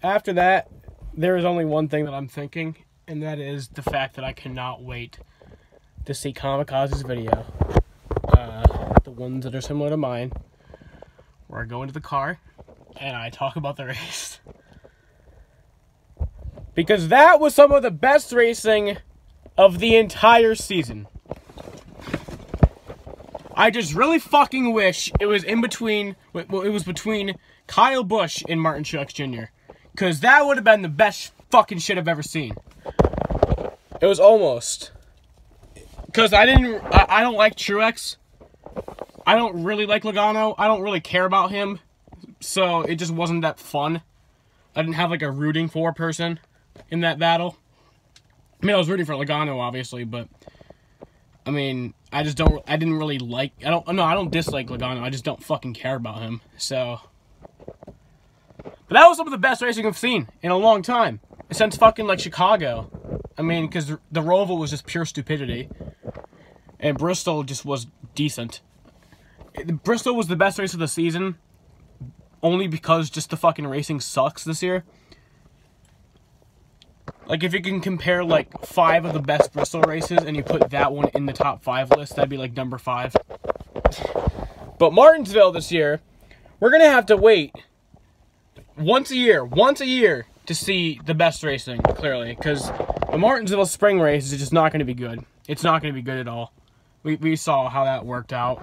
after that, there is only one thing that I'm thinking, and that is the fact that I cannot wait to see Kamikaze's video. The ones that are similar to mine, where I go into the car and I talk about the race. Because that was some of the best racing of the entire season. I just really fucking wish it was in between, well, it was between Kyle Busch and Martin Truex Jr. Because that would have been the best fucking shit I've ever seen. It was almost. Because I don't like Truex. I don't really like Logano. I don't really care about him. So it just wasn't that fun. I didn't have like a rooting for person in that battle. I mean, I was rooting for Logano, obviously, but I mean, I didn't really like, I don't dislike Logano, I just don't fucking care about him, so. But that was some of the best racing I've seen in a long time, since fucking, like, Chicago. I mean, because the Roval was just pure stupidity, and Bristol just was decent. Bristol was the best race of the season, only because just the fucking racing sucks this year. Like, if you can compare, like, 5 of the best Bristol races and you put that one in the top 5 list, that'd be, like, number 5. But Martinsville this year, we're going to have to wait once a year to see the best racing, clearly. Because the Martinsville spring race is just not going to be good. It's not going to be good at all. We saw how that worked out.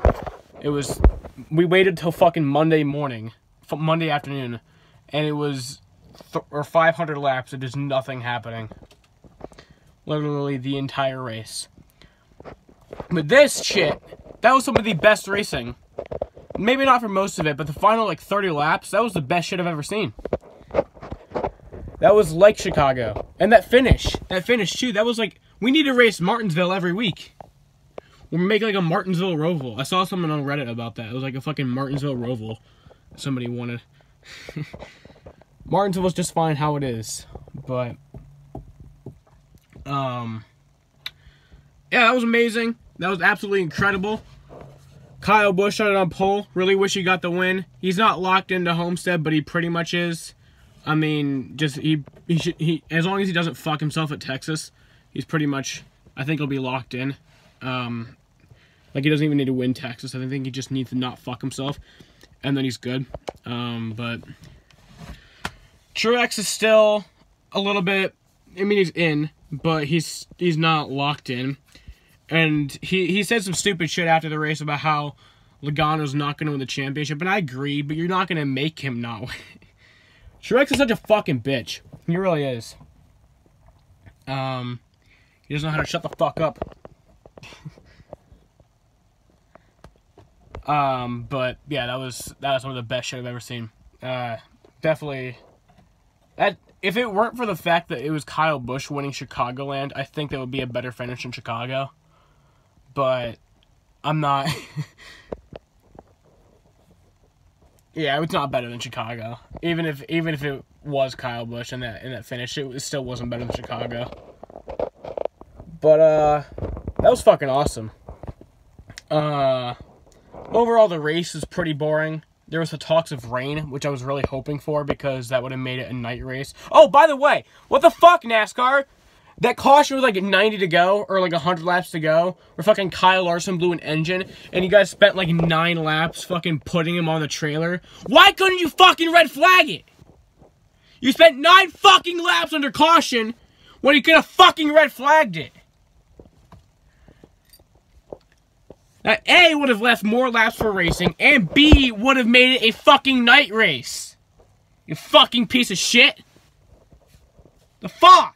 We waited till fucking Monday afternoon, and it was... or 500 laps of just nothing happening. Literally the entire race. But this shit, that was some of the best racing. Maybe not for most of it, but the final like 30 laps, that was the best shit I've ever seen. That was like Chicago. And that finish too, that was like, we need to race Martinsville every week. We're making like a Martinsville Roval. I saw something on Reddit about that. It was like a fucking Martinsville Roval somebody wanted. Martinsville was just fine how it is, but, yeah, that was amazing. That was absolutely incredible. Kyle Busch shot it on pole. Really wish he got the win. He's not locked into Homestead, but he pretty much is. I mean, just, he as long as he doesn't fuck himself at Texas, he's pretty much, I think he'll be locked in. Like, he doesn't even need to win Texas. I think he just needs to not fuck himself, and then he's good. But... Truex is still a little bit, I mean, he's in, but he's not locked in. And he said some stupid shit after the race about how Logano's not going to win the championship, and I agree, but you're not going to make him not win. Truex is such a fucking bitch. He really is. He doesn't know how to shut the fuck up. But yeah, that was some of the best shit I've ever seen. Definitely... if it weren't for the fact that it was Kyle Busch winning Chicagoland, I think that would be a better finish in Chicago. But I'm not. Yeah, it's not better than Chicago. Even if it was Kyle Busch in that finish, it still wasn't better than Chicago. But that was fucking awesome. Overall, the race is pretty boring. There was the talks of rain, which I was really hoping for because that would have made it a night race. Oh, by the way, what the fuck, NASCAR? That caution was like 90 to go, or like 100 laps to go, where fucking Kyle Larson blew an engine, and you guys spent like 9 laps fucking putting him on the trailer. Why couldn't you fucking red flag it? You spent 9 fucking laps under caution when you could have fucking red flagged it. That A, would have left more laps for racing, and B, would have made it a fucking night race. You fucking piece of shit. The fuck?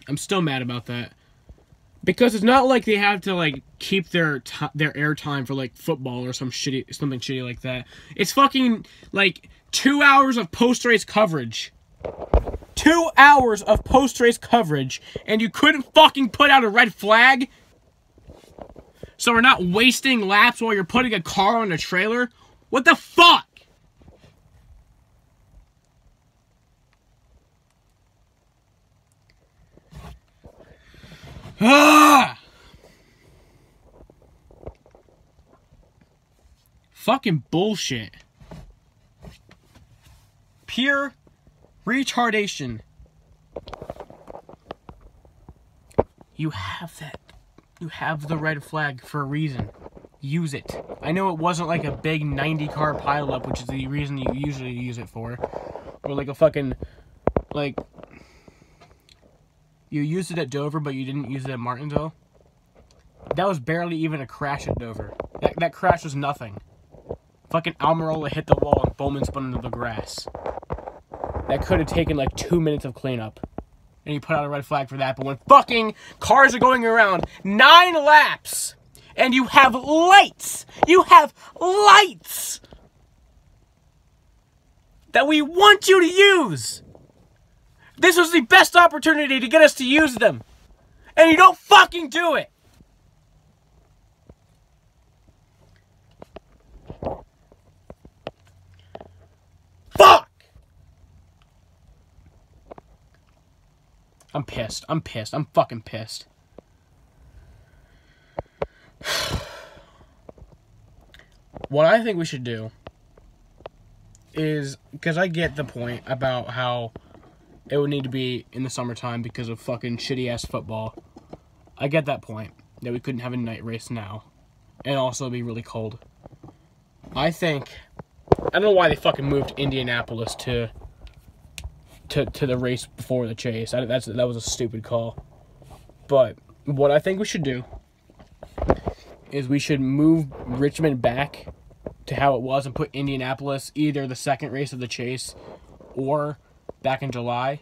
I'm still mad about that. Because it's not like they have to, like, keep their airtime for, like, football or something shitty like that. It's fucking, like, 2 hours of post-race coverage. 2 hours of post-race coverage, and you couldn't fucking put out a red flag? So we're not wasting laps while you're putting a car on a trailer? What the fuck? Ah! Fucking bullshit. Pure retardation. You have that. You have the red flag for a reason. Use it. I know it wasn't like a big 90-car pileup, which is the reason you usually use it for. Or like a fucking, like, you used it at Dover, but you didn't use it at Martinsville. That was barely even a crash at Dover. That crash was nothing. Fucking Almirola hit the wall and Bowman spun into the grass. That could have taken like 2 minutes of cleanup. And you put out a red flag for that. But when fucking cars are going around 9 laps and you have lights that we want you to use. This was the best opportunity to get us to use them. And you don't fucking do it. Fuck! I'm pissed. I'm fucking pissed. What I think we should do is, because I get the point about how it would need to be in the summertime because of fucking shitty-ass football. I get that point, that we couldn't have a night race now. And also be really cold. I think, I don't know why they fucking moved Indianapolis to the race before the chase. That was a stupid call. But what I think we should do is we should move Richmond back to how it was and put Indianapolis either the second race of the chase or back in July.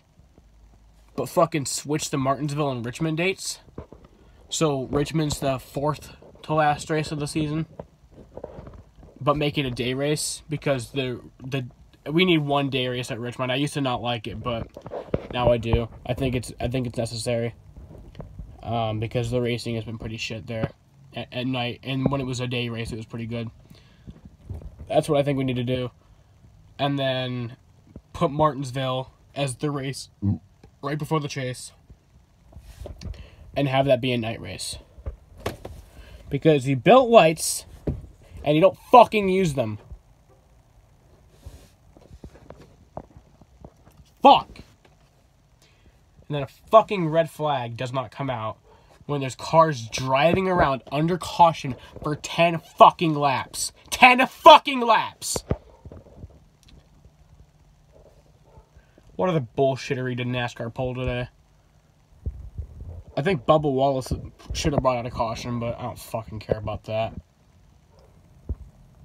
But fucking switch the Martinsville and Richmond dates. So Richmond's the 4th to last race of the season. But make it a day race because we need one day race at Richmond. I used to not like it, but now I do. I think it's necessary. Because the racing has been pretty shit there at night, and when it was a day race, it was pretty good. That's what I think we need to do, and then put Martinsville as the race right before the chase, and have that be a night race. Because you built lights, and you don't fucking use them. Fuck! And then a fucking red flag does not come out when there's cars driving around under caution for 10 fucking laps. 10 fucking laps! What other bullshittery did NASCAR pull today? I think Bubba Wallace should have brought out a caution, but I don't fucking care about that.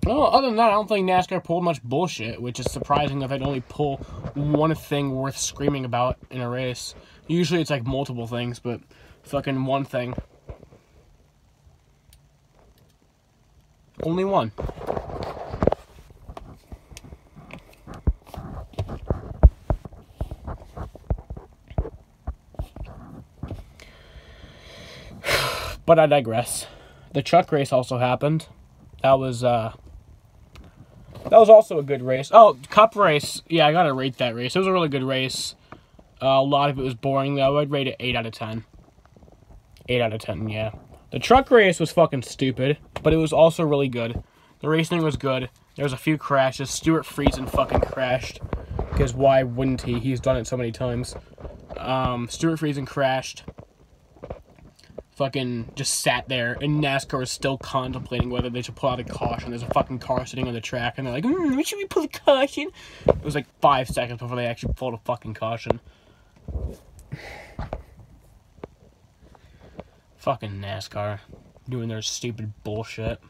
No, other than that, I don't think NASCAR pulled much bullshit, which is surprising that they'd only pull one thing worth screaming about in a race. Usually it's like multiple things, but fucking one thing. Only one. But I digress. The truck race also happened. That was also a good race. Oh, Cup race. Yeah, I gotta rate that race. It was a really good race. A lot of it was boring, though. I'd rate it 8 out of 10. 8 out of 10, yeah. The truck race was fucking stupid, but it was also really good. The racing was good. There was a few crashes. Stuart Friesen fucking crashed. Because why wouldn't he? He's done it so many times. Stuart Friesen crashed. Fucking just sat there, and NASCAR is still contemplating whether they should pull out a caution. There's a fucking car sitting on the track, and they're like, should we pull a caution? It was like 5 seconds before they actually pulled a fucking caution. Fucking NASCAR. Doing their stupid bullshit.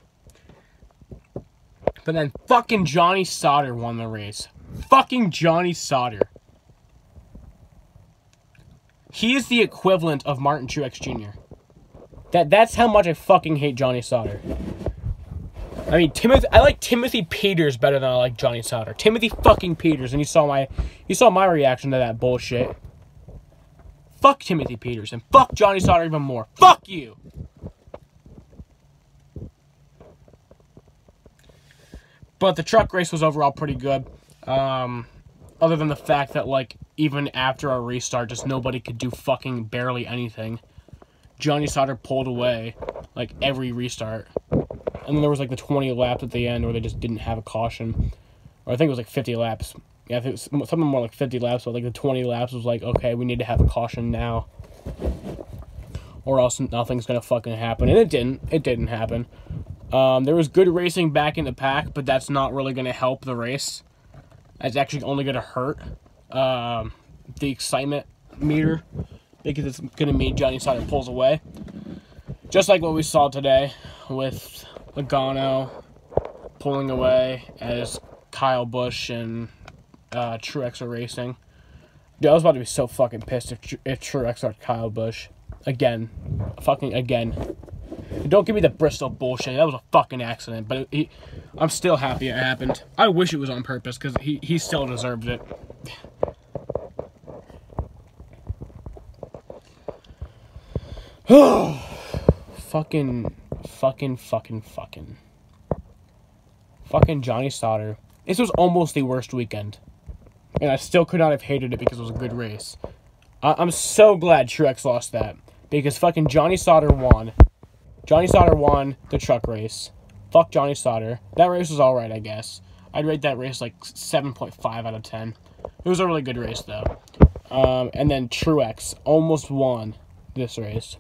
But then fucking Johnny Sauter won the race. Fucking Johnny Sauter. He is the equivalent of Martin Truex Jr. That's how much I fucking hate Johnny Sauter. I mean, I like Timothy Peters better than I like Johnny Sauter. Timothy fucking Peters, and you saw my reaction to that bullshit. Fuck Timothy Peters, and fuck Johnny Sauter even more. Fuck you! But the truck race was overall pretty good. Other than the fact that, like, even after our restart, just nobody could do fucking barely anything. Johnny Sauter pulled away, like, every restart. And then there was, like, the 20 laps at the end where they just didn't have a caution. Or I think it was, like, 50 laps. Yeah, I think something more like 50 laps, but like the 20 laps was like, okay, we need to have a caution now, or else nothing's gonna fucking happen. And it didn't. It didn't happen. There was good racing back in the pack, but that's not really gonna help the race. It's actually only gonna hurt the excitement meter, because it's gonna mean Johnny Sauter pulls away, just like what we saw today with Logano pulling away as Kyle Busch and Truex are racing. Dude, I was about to be so fucking pissed if Truex or Kyle Busch. Again. Fucking again. Don't give me the Bristol bullshit. That was a fucking accident. But I'm still happy it happened. I wish it was on purpose, because he still deserved it. Fucking Johnny Sauter. This was almost the worst weekend. And I still could not have hated it because it was a good race. I'm so glad Truex lost that. Because fucking Johnny Sauter won. Johnny Sauter won the truck race. Fuck Johnny Sauter. That race was alright, I guess. I'd rate that race like 7.5 out of 10. It was a really good race, though. And then Truex almost won this race.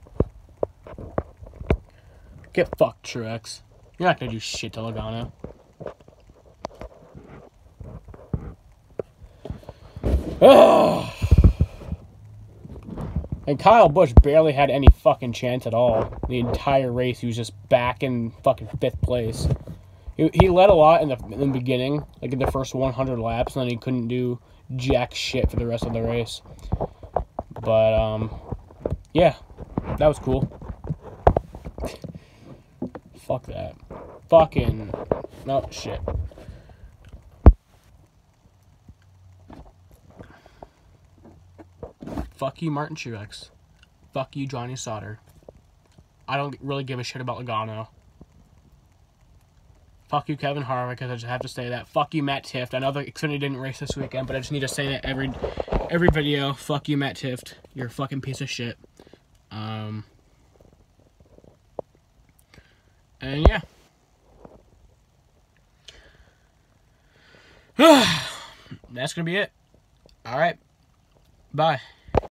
Get fucked, Truex. You're not gonna do shit to Logano. And Kyle Busch barely had any fucking chance at all. The entire race, he was just back in fucking 5th place. He led a lot in the beginning, like in the first 100 laps, and then he couldn't do jack shit for the rest of the race. But, yeah, that was cool. Fuck that. Fucking, no, shit. Fuck you, Martin Truex. Fuck you, Johnny Sauter. I don't really give a shit about Logano. Fuck you, Kevin Harvick, because I just have to say that. Fuck you, Matt Tifft. I know the Xfinity didn't race this weekend, but I just need to say that every video. Fuck you, Matt Tifft. You're a fucking piece of shit. And yeah. That's gonna be it. Alright. Bye.